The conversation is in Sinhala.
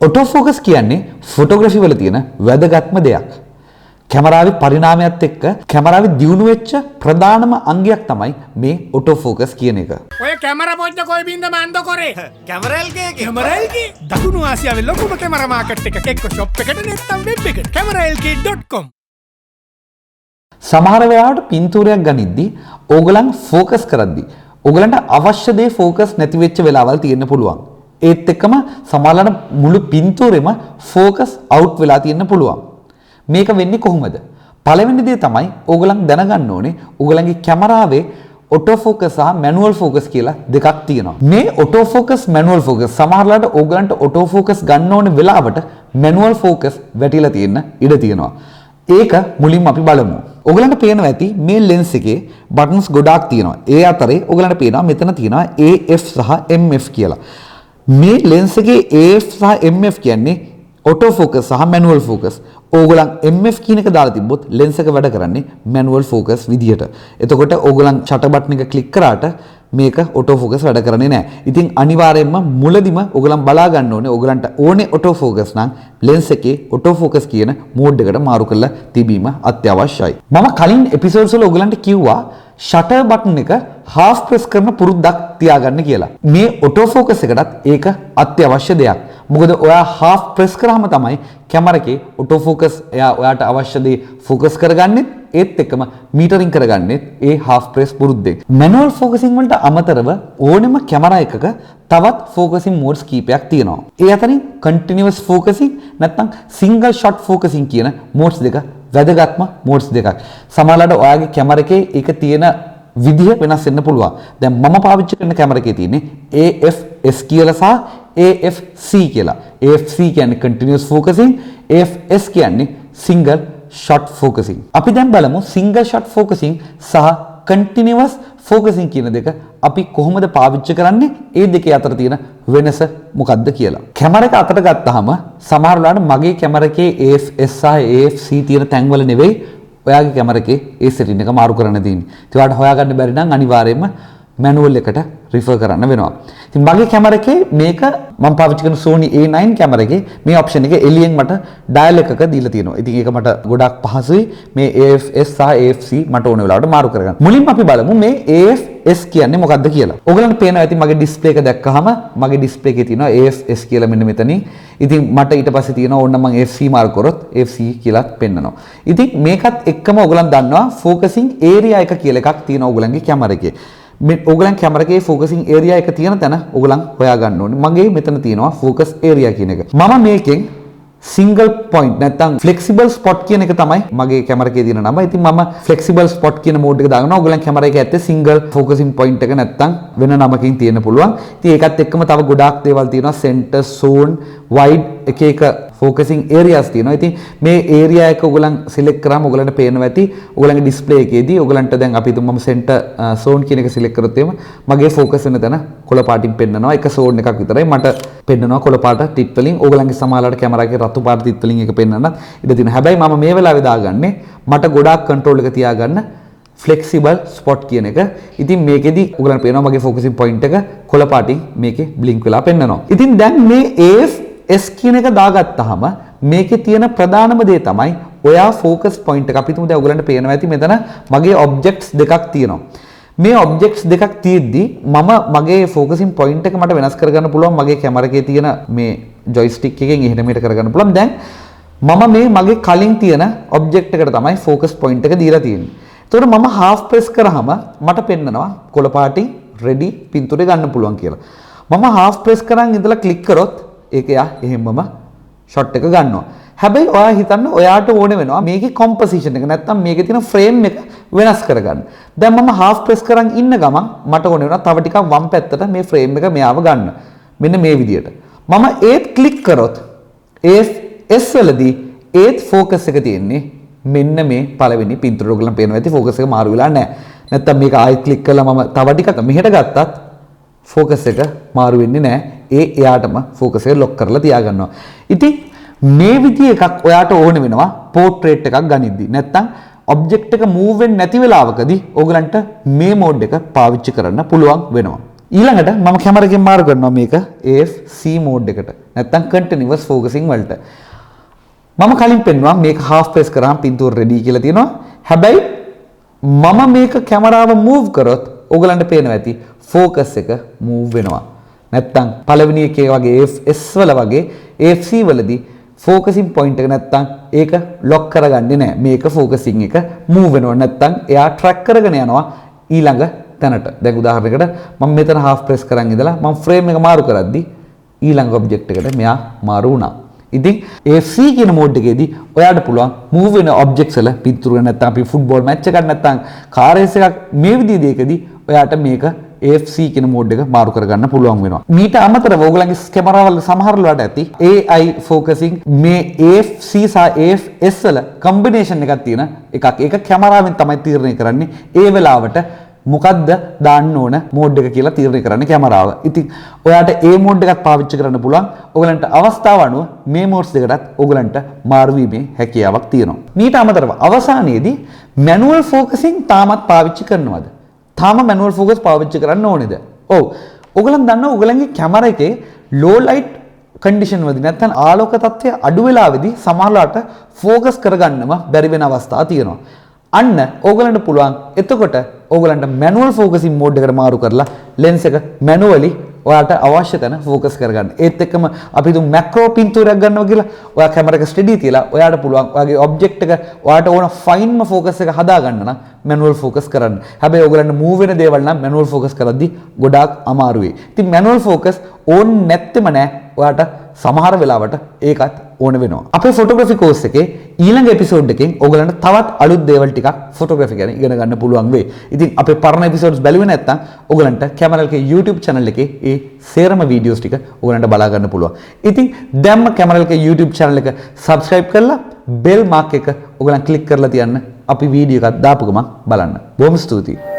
autofocus කියන්නේ ෆොටෝග්‍රැෆි වල තියෙන වැදගත්ම දෙයක්. කැමරාවේ පරිණාමයත් එක්ක කැමරාවේ දියුණු වෙච්ච ප්‍රධානම අංගයක් තමයි මේ autofocus කියන එක. ඔය කැමරා පොච්ච කොයි බින්ද මන්ද කරේ? CameraLK දකුණු ආසියාවේ ලොකුම කැමරා මාකට් එකක එක්ක ෂොප් එකට නැත්නම් වෙබ් එකට CameraLK.com. සමහර වෙලාවට පින්තූරයක් ගනිද්දි ඕගලන් ફોකස් කරද්දි ඕගලන්ට අවශ්‍ය දේ ફોකස් නැති වෙච්ච වෙලාවල් තියෙන්න පුළුවන්. ඒත් එක්කම සමහරවල්ලාට මුළු පින්තූරෙම ફોකස් අවුට් වෙලා තියෙන්න පුළුවන්. මේක වෙන්නේ කොහොමද? පළවෙනි දේ තමයි ඕගලන් දැනගන්න ඕනේ ඕගලන්ගේ කැමරාවේ autofocus සහ manual focus කියලා දෙකක් තියෙනවා. මේ autofocus manual focus සමහරවල්ලාට ඕගලන්ට autofocus ගන්න ඕනේ වෙලාවට manual focus වැටිලා තියෙන්න ඉඩ තියෙනවා. ඒක මුලින්ම අපි බලමු. ඔයගලන්ට පේනවා ඇති මේ lens එකේ buttons ගොඩාක් තියෙනවා. ඒ අතරේ ඔයගලන්ට පේනවා මෙතන තියෙනවා AF සහ MF කියලා. මේ lens එකේ AF සහ MF කියන්නේ auto focus සහ manual focus. ඕගලන් MF කියන එක දාලා තිබ්බොත් lens එක වැඩ කරන්නේ manual focus විදියට. එතකොට ඕගලන් shutter button එක click කරාට මේක auto focus වැඩ කරන්නේ නැහැ. ඉතින් අනිවාර්යයෙන්ම මුලදිම ඔයගලන් බලා ගන්න ඕනේ ඔයගලන්ට ඕනේ auto focus නම් lens එකේ auto focus කියන mode එකට මාරු කරලා තිබීම අත්‍යවශ්‍යයි. මම කලින් episodes වල ඔයගලන්ට කිව්වා shutter button එක half press කරන පුරුද්දක් තියාගන්න කියලා. මේ auto focus එකටත් ඒක අත්‍යවශ්‍ය දෙයක්. මොකද ඔයා half press කරාම තමයි කැමරා එකේ auto focus එයා ඔයාට අවශ්‍ය දේ focus කරගන්නේ. ඒත් එක්කම මීටරින් කරගන්නේ ඒ half press පුරුද්දෙන්. manual focusing වලට අමතරව ඕනෙම කැමරා එකක තවත් focusing modes කීපයක් තියෙනවා. ඒ අතරින් continuous focusing නැත්නම් single shot focusing කියන modes දෙක වැදගත්ම modes දෙකක්. සමහරවිට ඔයාගේ කැමරා එකේ ඒක තියෙන විදිහ වෙනස් වෙන්න පුළුවන්. දැන් මම පාවිච්චි කරන කැමරා එකේ තියෙන්නේ AFS කියලා සහ AFC කියලා. AFC කියන්නේ continuous focusing, AFS කියන්නේ single shot focusing. අපි දැන් බලමු single shot focusing සහ continuous focusing කියන දෙක අපි කොහොමද පාවිච්චි කරන්නේ? ඒ දෙකේ අතර තියෙන වෙනස මොකක්ද කියලා. කැමරා එක අතට ගත්තාම සමහර වෙලාවට මගේ කැමරා එකේ AFS සහ AFC තියෙන තැන්වල නෙවෙයි ඔයාගේ කැමරා එකේ ඒ සෙටින් එක මාරු කරන්න තියෙන්නේ. ඒකට හොයාගන්න බැරි නම් අනිවාර්යයෙන්ම manual එකට refer කරන්න වෙනවා. ඉතින් මගේ කැමරා එකේ මේක මම පාවිච්චි කරන Sony A9 කැමරා එකේ මේ option එක එළියෙන් මට dial එකක දීලා තියෙනවා. ඉතින් ඒක මට ගොඩක් පහසුයි මේ AFS සහ AFC මට ඕන වෙලාවට මාරු කරගන්න. මුලින්ම අපි බලමු මේ AFS කියන්නේ මොකක්ද කියලා. ඔයගලන්ට පේනවා ඇති මගේ display එක දැක්කහම මගේ display එකේ තියෙනවා AFS කියලා මෙන්න මෙතනින්. ඉතින් මට ඊට පස්සේ තියෙනවා ඕන්න මම AFC මාරු කරොත් AFC කියලා පෙන්නනවා. ඉතින් මේකත් එක්කම ඔයගලන් දන්නවා focusing area එක කියලා එකක් තියෙනවා ඔයගලන්ගේ කැමරා එකේ. මේ ඕගලන් කැමරා එකේ focusing area එක තියෙන තැන ඕගලන් හොයා ගන්න ඕනේ. මගේ මෙතන තියෙනවා focus area කියන එක. මම මේකෙන් single point නැත්නම් flexible spot කියන එක තමයි මගේ කැමරා එකේ තියෙන නම. ඉතින් මම flexible spot කියන mode එක දානවා. ඕගලන් කැමරා එකේ ඇත්තේ single focusing point එක නැත්නම් වෙන නමකින් තියෙන්න පුළුවන්. ඉතින් ඒකත් එක්කම තව ගොඩාක් දේවල් තියෙනවා. center, zone, wide එක එක focusing areas තියෙනවා. ඉතින් මේ area එක ඔයගලන් select කරාම ඔයගලන්ට පේනවා ඇති ඔයගලන්ගේ display එකේදී ඔයගලන්ට දැන් අපි හිතමු මම center zone කියන එක select කරොත් එහෙම මගේ focus වෙන තැන කොළ පාටින් පෙන්නනවා. එක zone එකක් විතරයි මට පෙන්නනවා කොළ පාට ටිට් වලින්. ඔයගලන්ගේ සමහරවල්ලාට කැමරා එකේ රතු පාට ටිට් වලින් එක පෙන්නන්නත් ඉඩ තියෙනවා. හැබැයි මම මේ වෙලාවේ දාගන්නේ මට ගොඩාක් control එක තියාගන්න flexible spot කියන එක. ඉතින් මේකෙදි ඔයගලන්ට පේනවා මගේ focusing point එක කොළ පාටින් මේකේ blink වෙලා පෙන්නනවා. ඉතින් දැන් මේ S කියන එක දාගත්තාම මේකේ තියෙන ප්‍රධානම දේ තමයි ඔයා focus point එක අපි තුමු දැන් ඔයගලන්ට පේනවා ඇති මෙතන මගේ objects දෙකක් තියෙනවා. මේ objects දෙකක් තියෙද්දි මම මගේ focusing point එක මට වෙනස් කරගන්න පුළුවන් මගේ කැමරා එකේ තියෙන මේ joystick එකෙන් එහෙට මෙහෙට කරගන්න පුළුවන්. දැන් මම මේ මගේ කලින් තියෙන object එකට තමයි focus point එක දීලා තියෙන්නේ. එතකොට මම half press කරාම මට පෙන්නනවා කොළ පාටින් ready පින්තූරේ ගන්න පුළුවන් කියලා. මම half press කරන් ඉඳලා click කරොත් ඒක යා එහෙමම shot එක ගන්නවා. හැබැයි ඔයා හිතන්න ඔයාට ඕනේ වෙනවා මේකේ composition එක නැත්තම් මේකේ තියෙන frame එක වෙනස් කරගන්න. දැන් මම half press කරන් ඉන්න ගමන් මට ඕනේ වෙනවා තව ටිකක් වම් පැත්තට මේ frame එක මෙයාව ගන්න. මෙන්න මේ විදියට. මම ඒත් click කරොත් S වලදී ඒත් focus එක තියෙන්නේ මෙන්න මේ පළවෙනි පින්තූර ඔයගලන් පේනවා ඇති focus එක මාරු වෙලා නැහැ. නැත්තම් මේක ආයෙත් click කරලා මම තව ටිකක් මෙහෙට ගත්තත් focus එක මාරු වෙන්නේ නැහැ. එයාටම focus එක lock කරලා තියාගන්නවා. ඉතින් මේ විදිහ එකක් ඔයාට ඕන වෙනවා portrait එකක් ගනිද්දි. නැත්තම් object එක move වෙන්නේ නැති වෙලාවකදී ඔයගලන්ට මේ mode එක පාවිච්චි කරන්න පුළුවන් වෙනවා. ඊළඟට මම කැමරා එකෙන් මාරු කරනවා මේක AFC mode එකට. නැත්නම් continuous focusing වලට. මම කලින් පෙන්නුවා මේක half press කරාම පින්තූර ready කියලා තියෙනවා. හැබැයි මම මේක කැමරාව move කරොත් ඔයගලන්ට පේනවා ඇති focus එක move වෙනවා. නැත්නම් පළවෙනි එකේ වගේ AFS වල වගේ AFC වලදී focusing point එක නැත්නම් ඒක lock කරගන්නේ නැහැ. මේක focusing එක move වෙනවා. නැත්නම් එයා track කරගෙන යනවා ඊළඟ තැනට. දැන් උදාහරණයකට මම මෙතන half press කරන් ඉඳලා මම frame එක මාරු කරද්දි ඊළඟ object එකට මෙයා මාරු වුණා. ඉතින් AFC කියන mode එකේදී ඔයාට පුළුවන් move වෙන objects වල පිටුරු නැත්නම් අපි football match එකක් නැත්නම් car race එකක් මේ විදිහේ දෙයකදී ඔයාට මේක AFC කියන mode එක මාරු කරගන්න පුළුවන් වෙනවා. මීට අමතරව ඕගලන්ගේ කැමරා වල සමහර වලට ඇති AI focusing මේ AFC සහ AFS වල combination එකක් තියෙන එකක්. ඒක කැමරාවෙන් තමයි තීරණය කරන්නේ. ඒ වෙලාවට මොකද්ද දාන්න ඕන මෝඩ් එක කියලා තීරණය කරන්න කැමරාව. ඉතින් ඔයාට ඒ මෝඩ් එකක් පාවිච්චි කරන්න පුළුවන්. ඔයගලන්ට අවස්ථාව අනුව මේ මෝඩ්ස් දෙකටත් ඔයගලන්ට මාරු වීමේ හැකියාවක් තියෙනවා. මීට අමතරව අවසානයේදී මැනුවල් ෆෝකසින් තාමත් පාවිච්චි කරනවද? තාම මැනුවල් ෆෝකස් පාවිච්චි කරන්න ඕනේද? ඔව්. ඔයගලන් දන්නවා ඔයගලන්ගේ කැමරා එකේ low light condition වලදී නැත්නම් ආලෝක තත්ත්වය අඩු වෙලාවෙදී සමහරලාට ෆෝකස් කරගන්නම බැරි වෙන අවස්ථා තියෙනවා. අන්න ඕගලන්ට පුළුවන් එතකොට ඕගලන්ට මැනුවල් ෆෝකසින් මෝඩ් එකට මාරු කරලා ලෙන්ස් එක මැනුවලි ඔයාට අවශ්‍ය තැන ෆෝකස් කරගන්න. ඒත් එක්කම අපි හිතමු මැක්‍රෝ පින්තූරයක් ගන්නවා කියලා. ඔයා කැමරා එක ස්ටඩි තියලා ඔයාට පුළුවන් ඔයාගේ ඔබ්ජෙක්ට් එක ඔයාට ඕන ෆයින්ම ෆෝකස් එක හදා ගන්න නම් මැනුවල් ෆෝකස් කරන්න. හැබැයි ඕගලන්ට මූව් වෙන දේවල් නම් මැනුවල් ෆෝකස් කරද්දී ගොඩාක් අමාරුයි. ඉතින් මැනුවල් ෆෝකස් ඕන් නැත්තේම නෑ. ඔයාට සමහර වෙලාවට ඒකත් ඕන වෙනවා. අපේ ෆොටෝග්‍රැෆි කෝස් එකේ ඊළඟ එපිසෝඩ් එකෙන් ඔයගලන්ට තවත් අලුත් දේවල් ටිකක් ෆොටෝග්‍රැෆි ගැන ඉගෙන ගන්න පුළුවන් වෙයි. ඉතින් අපේ පරණ එපිසෝඩ්ස් බැලුවේ නැත්නම් ඔයගලන්ට CameraLK YouTube channel එකේ ඒ සේරම වීඩියෝස් ටික ඔයගලන්ට බලා ගන්න පුළුවන්. ඉතින් දැන්ම CameraLK YouTube channel එක subscribe කරලා bell mark එක ඔයගලන් click කරලා තියන්න අපි වීඩියෝ එකක් දාපු ගමන් බලන්න. බොහොම ස්තුතියි.